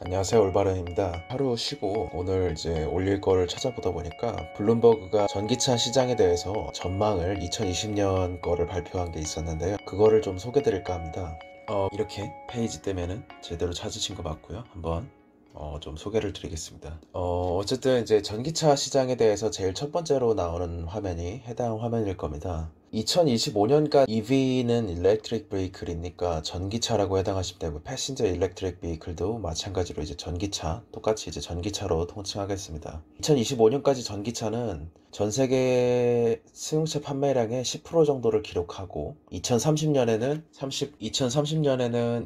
안녕하세요, 올바른입니다. 하루 쉬고 오늘 이제 올릴 거를 찾아보다 보니까 블룸버그가 전기차 시장에 대해서 전망을 2020년 거를 발표한 게 있었는데요. 그거를 좀 소개드릴까 합니다. 이렇게 페이지 뜨면은 제대로 찾으신 거 맞고요. 한번 좀 소개를 드리겠습니다. 어쨌든 이제 전기차 시장에 대해서 제일 첫 번째로 나오는 화면이 해당 화면일 겁니다. 2025년까지 EV는 Electric Vehicle이니까 전기차라고 해당하시면 되고, 패신저 Electric Vehicle도 마찬가지로 이제 전기차, 똑같이 이제 전기차로 통칭하겠습니다. 2025년까지 전기차는 전 세계 승용차 판매량의 10% 정도를 기록하고, 2030년에는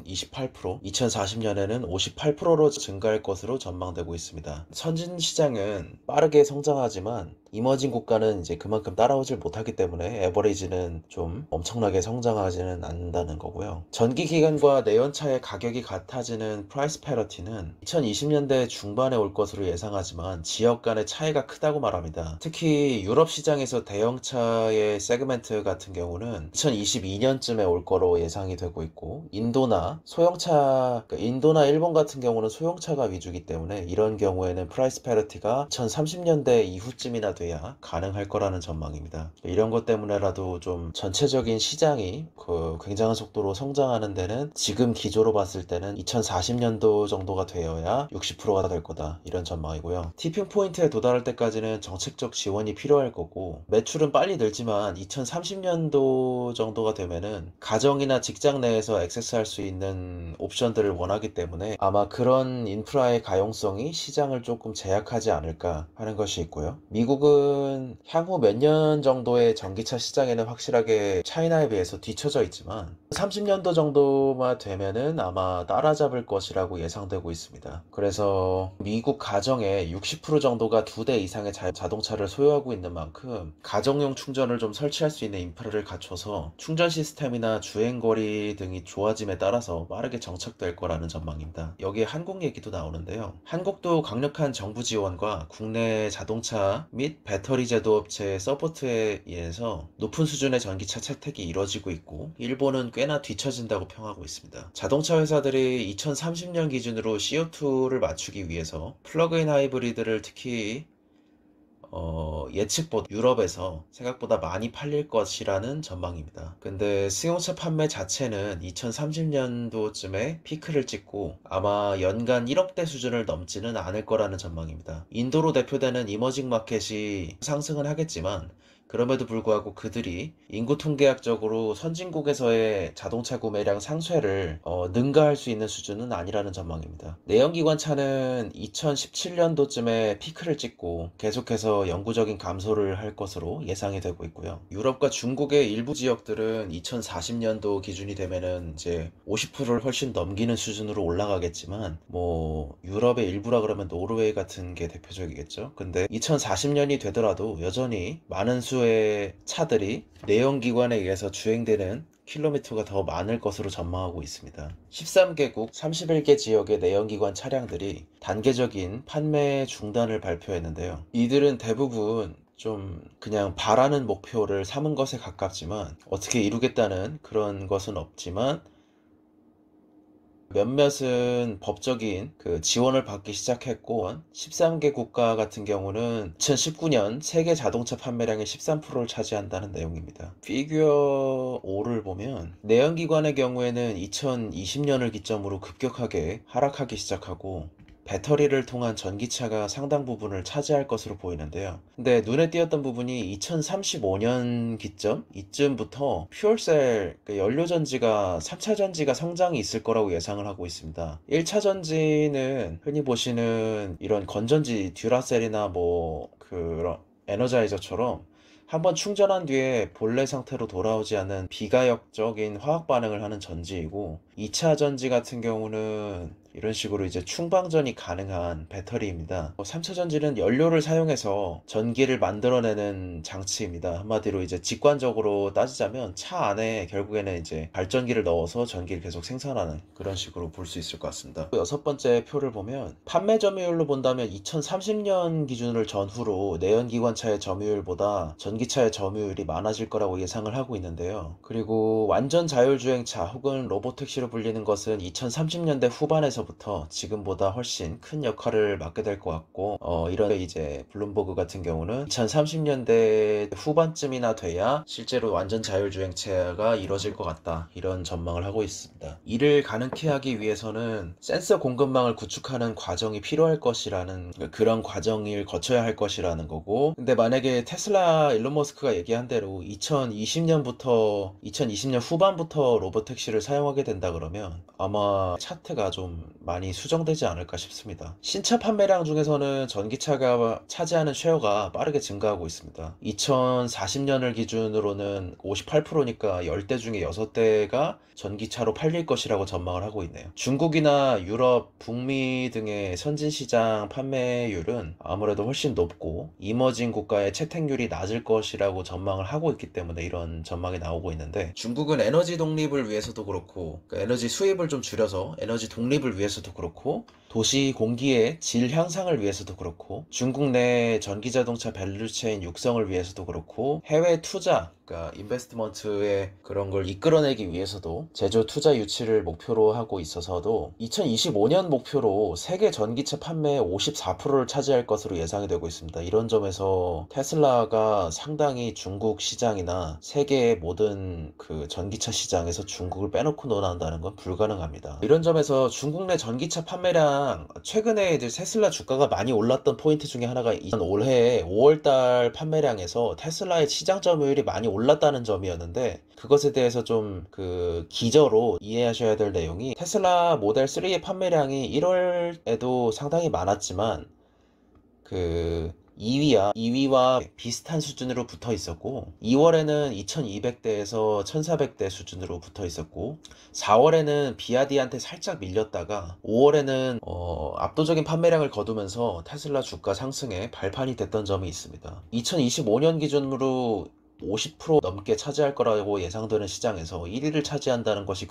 28%, 2040년에는 58%로 증가할 것으로 전망되고 있습니다. 선진 시장은 빠르게 성장하지만 이머징 국가는 이제 그만큼 따라오질 못하기 때문에 에버리지는 좀 엄청나게 성장하지는 않는다는 거고요. 전기기관과 내연차의 가격이 같아지는 프라이스 패러티는 2020년대 중반에 올 것으로 예상하지만 지역 간의 차이가 크다고 말합니다. 특히 유럽 시장에서 대형차의 세그멘트 같은 경우는 2022년쯤에 올 거로 예상이 되고 있고, 인도나 일본 같은 경우는 소형차가 위주이기 때문에 이런 경우에는 프라이스 패러티가 2030년대 이후쯤이나 돼야 가능할 거라는 전망입니다. 이런 것 때문에라도 좀 전체적인 시장이 굉장한 속도로 성장하는 데는 지금 기조로 봤을 때는 2040년도 정도가 되어야 60%가 될 거다, 이런 전망이고요. 티핑 포인트에 도달할 때까지는 정책적 지원이 필요할 거고, 매출은 빨리 늘지만 2030년도 정도가 되면은 가정이나 직장 내에서 액세스할 수 있는 옵션들을 원하기 때문에 아마 그런 인프라의 가용성이 시장을 조금 제약하지 않을까 하는 것이 있고요. 미국은 향후 몇 년 정도의 전기차 시장에는 확실하게 차이나에 비해서 뒤처져 있지만 30년도 정도만 되면은 아마 따라잡을 것이라고 예상되고 있습니다. 그래서 미국 가정의 60% 정도가 2대 이상의 자동차를 소유하고 있는 만큼 가정용 충전을 좀 설치할 수 있는 인프라를 갖춰서 충전 시스템이나 주행거리 등이 좋아짐에 따라서 빠르게 정착될 거라는 전망입니다. 여기에 한국 얘기도 나오는데요. 한국도 강력한 정부 지원과 국내 자동차 및 배터리 제조업체의 서포트에 의해서 높은 수준의 전기차 채택이 이뤄지고 있고, 일본은 꽤나 뒤처진다고 평하고 있습니다. 자동차 회사들이 2030년 기준으로 CO2를 맞추기 위해서 플러그인 하이브리드를 특히 예측보다 유럽에서 생각보다 많이 팔릴 것이라는 전망입니다. 근데 승용차 판매 자체는 2030년도쯤에 피크를 찍고 아마 연간 1억 대 수준을 넘지는 않을 거라는 전망입니다. 인도로 대표되는 이머징 마켓이 상승은 하겠지만, 그럼에도 불구하고 그들이 인구 통계학적으로 선진국에서의 자동차 구매량 상쇄를 능가할 수 있는 수준은 아니라는 전망입니다. 내연기관 차는 2017년도쯤에 피크를 찍고 계속해서 영구적인 감소를 할 것으로 예상이 되고 있고요. 유럽과 중국의 일부 지역들은 2040년도 기준이 되면은 이제 50%를 훨씬 넘기는 수준으로 올라가겠지만, 유럽의 일부라 그러면 노르웨이 같은 게 대표적이겠죠. 근데 2040년이 되더라도 여전히 많은 수의 차들이 내연기관에 의해서 주행되는 킬로미터가 더 많을 것으로 전망하고 있습니다. 13개국 31개 지역의 내연기관 차량들이 단계적인 판매 중단을 발표했는데요. 이들은 대부분 좀 그냥 바라는 목표를 삼은 것에 가깝지만 어떻게 이루겠다는 그런 것은 없지만, 몇몇은 법적인 지원을 받기 시작했고, 13개 국가 같은 경우는 2019년 세계 자동차 판매량의 13%를 차지한다는 내용입니다. 피규어 5를 보면 내연기관의 경우에는 2020년을 기점으로 급격하게 하락하기 시작하고 배터리를 통한 전기차가 상당 부분을 차지할 것으로 보이는데요. 근데 눈에 띄었던 부분이 2035년 기점? 이쯤부터 퓨얼셀, 연료전지가 3차 전지가 성장이 있을 거라고 예상을 하고 있습니다. 1차 전지는 흔히 보시는 이런 건전지 듀라셀이나 그런 에너자이저처럼 한번 충전한 뒤에 본래 상태로 돌아오지 않는 비가역적인 화학 반응을 하는 전지이고, 2차 전지 같은 경우는 이런 식으로 이제 충방전이 가능한 배터리입니다. 3차 전지는 연료를 사용해서 전기를 만들어내는 장치입니다. 한마디로 이제 직관적으로 따지자면 차 안에 결국에는 이제 발전기를 넣어서 전기를 계속 생산하는 그런 식으로 볼 수 있을 것 같습니다. 여섯 번째 표를 보면 판매 점유율로 본다면 2030년 기준을 전후로 내연기관차의 점유율보다 전기차의 점유율이 많아질 거라고 예상을 하고 있는데요. 그리고 완전 자율주행차 혹은 로보택시로 불리는 것은 2030년대 후반에서 시장에서부터 지금보다 훨씬 큰 역할을 맡게 될 것 같고, 이런 이제 블룸버그 같은 경우는 2030년대 후반쯤이나 돼야 실제로 완전 자율주행차가 이루어질 것 같다, 이런 전망을 하고 있습니다. 이를 가능케 하기 위해서는 센서 공급망을 구축하는 과정이 필요할 것이라는, 그런 과정을 거쳐야 할 것이라는 거고, 근데 만약에 테슬라 일론 머스크가 얘기한 대로 2020년 후반부터 로보택시를 사용하게 된다 그러면 아마 차트가 좀 많이 수정되지 않을까 싶습니다. 신차 판매량 중에서는 전기차가 차지하는 쉐어가 빠르게 증가하고 있습니다. 2040년을 기준으로는 58%니까 10대 중에 6대가 전기차로 팔릴 것이라고 전망을 하고 있네요. 중국이나 유럽, 북미 등의 선진시장 판매율은 아무래도 훨씬 높고 이머징 국가의 채택률이 낮을 것이라고 전망을 하고 있기 때문에 이런 전망이 나오고 있는데, 중국은 에너지 독립을 위해서도 그렇고, 에너지 수입을 좀 줄여서 에너지 독립을 위해서도 그렇고, 도시 공기의 질 향상을 위해서도 그렇고, 중국 내 전기자동차 밸류체인 육성을 위해서도 그렇고, 해외 투자, 그러니까 인베스트먼트의 그런 걸 이끌어내기 위해서도 제조 투자 유치를 목표로 하고 있어서도 2025년 목표로 세계 전기차 판매의 54%를 차지할 것으로 예상이 되고 있습니다. 이런 점에서 테슬라가 상당히 중국 시장이나 세계의 모든 그 전기차 시장에서 중국을 빼놓고 논한다는 건 불가능합니다. 이런 점에서 중국 내 전기차 판매량, 최근에 이제 테슬라 주가가 많이 올랐던 포인트 중에 하나가 올해 5월달 판매량에서 테슬라의 시장 점유율이 많이 올랐다는 점이었는데, 그것에 대해서 좀 기저로 이해하셔야 될 내용이, 테슬라 모델 3의 판매량이 1월에도 상당히 많았지만 2위와 비슷한 수준으로 붙어 있었고, 2월에는 2200대에서 1400대 수준으로 붙어 있었고, 4월에는 비아디한테 살짝 밀렸다가 5월에는 압도적인 판매량을 거두면서 테슬라 주가 상승에 발판이 됐던 점이 있습니다. 2025년 기준으로 50% 넘게 차지할 거라고 예상되는 시장에서 1위를 차지한다는 것이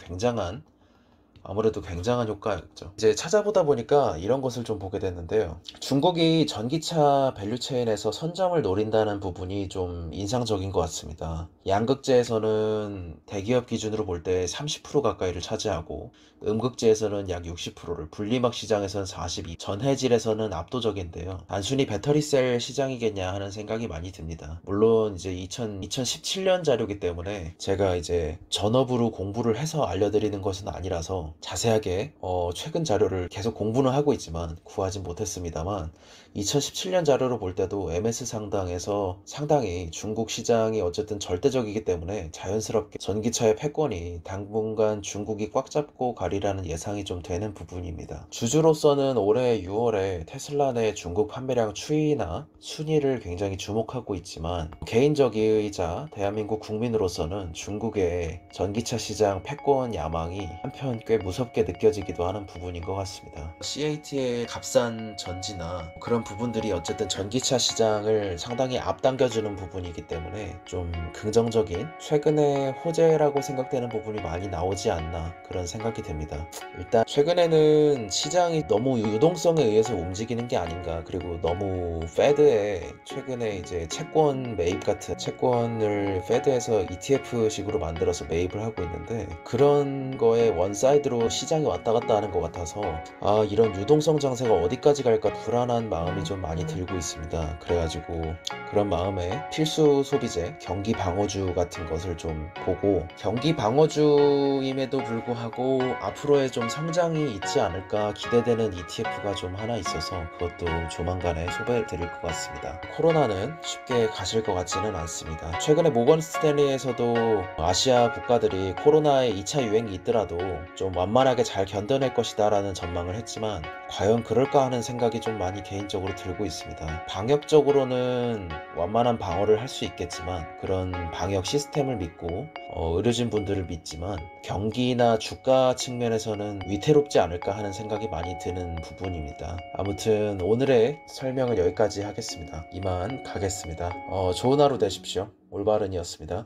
아무래도 굉장한 효과였죠. 이제 찾아보다 보니까 이런 것을 좀 보게 됐는데요. 중국이 전기차 밸류체인에서 선점을 노린다는 부분이 좀 인상적인 것 같습니다. 양극재에서는 대기업 기준으로 볼 때 30% 가까이를 차지하고, 음극재에서는 약 60%를, 분리막 시장에서는 42%, 전해질에서는 압도적인데요. 단순히 배터리셀 시장이겠냐 하는 생각이 많이 듭니다. 물론 이제 2017년 자료이기 때문에 제가 이제 전업으로 공부를 해서 알려드리는 것은 아니라서 자세하게 최근 자료를 계속 공부는 하고 있지만 구하진 못했습니다만, 2017년 자료로 볼 때도 MS 상당에서 상당히 중국 시장이 어쨌든 절대적이기 때문에 자연스럽게 전기차의 패권이 당분간 중국이 꽉 잡고 가리라는 예상이 좀 되는 부분입니다. 주주로서는 올해 6월에 테슬라 내 중국 판매량 추이나 순위를 굉장히 주목하고 있지만, 개인적이자 대한민국 국민으로서는 중국의 전기차 시장 패권 야망이 한편 꽤 무섭게 느껴지기도 하는 부분인 것 같습니다. CAT의 값싼 전지나 그런 부분들이 어쨌든 전기차 시장을 상당히 앞당겨주는 부분이기 때문에 좀 긍정적인, 최근에 호재라고 생각되는 부분이 많이 나오지 않나, 그런 생각이 듭니다. 일단 최근에는 시장이 너무 유동성에 의해서 움직이는 게 아닌가, 그리고 너무 페드에 최근에 이제 채권 매입 같은, 채권을 페드에서 ETF식으로 만들어서 매입을 하고 있는데, 그런 거에 원사이드로 시장이 왔다 갔다 하는 것 같아서 이런 유동성 장세가 어디까지 갈까 불안한 마음이 좀 많이 들고 있습니다. 그래가지고 그런 마음에 필수 소비재, 경기 방어주 같은 것을 좀 보고, 경기 방어주임에도 불구하고 앞으로의 좀 성장이 있지 않을까 기대되는 ETF가 좀 하나 있어서 그것도 조만간에 소개해 드릴 것 같습니다. 코로나는 쉽게 가실 것 같지는 않습니다. 최근에 모건 스탠리에서도 아시아 국가들이 코로나의 2차 유행이 있더라도 좀 완만하게 잘 견뎌낼 것이다 라는 전망을 했지만, 과연 그럴까 하는 생각이 좀 많이 개인적으로 들고 있습니다. 방역적으로는 완만한 방어를 할 수 있겠지만, 그런 방역 시스템을 믿고 의료진 분들을 믿지만, 경기나 주가 측면에서는 위태롭지 않을까 하는 생각이 많이 드는 부분입니다. 아무튼 오늘의 설명은 여기까지 하겠습니다. 이만 가겠습니다. 좋은 하루 되십시오. 올바른이었습니다.